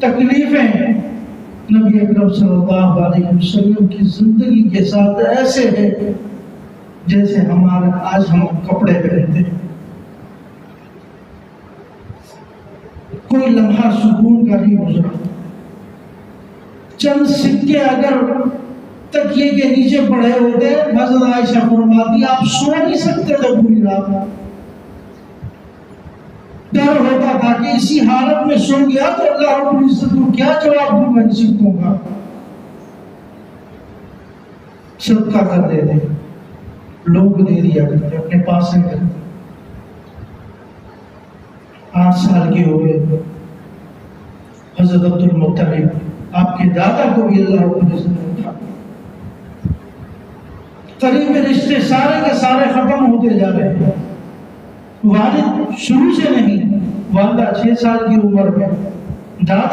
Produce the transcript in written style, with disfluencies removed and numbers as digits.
तकलीफें नबी अकरम सल्लल्लाहु अलैहि वसल्लम की जिंदगी के साथ ऐसे है जैसे हमारे आज हम कपड़े पहनते हैं। कोई लम्हा सुकून का नहीं गुजरा। चंद सिक्के अगर तकिए के नीचे पड़े होते, हज़रत आयशा फरमाती आप सो नहीं सकते थे पूरी रात। डर होता था कि इसी हालत में सो गया तो अल्लाह रब्बुल इज्जत को क्या जवाब दूंगा इन सिक्कों का। सदका कर देते, लोग को दे दिया करते, अपने पास से करते। 8 साल के हो गए हज़रत अब्दुल मुत्तलिब, आपके दादा को भी अल्लाह रब्बुल इज्जत ने उठा। करीब रिश्ते सारे के सारे खत्म होते जा रहे हैं। वालिद शुरू से नहीं, वालिदा 6 साल की उम्र में, दादा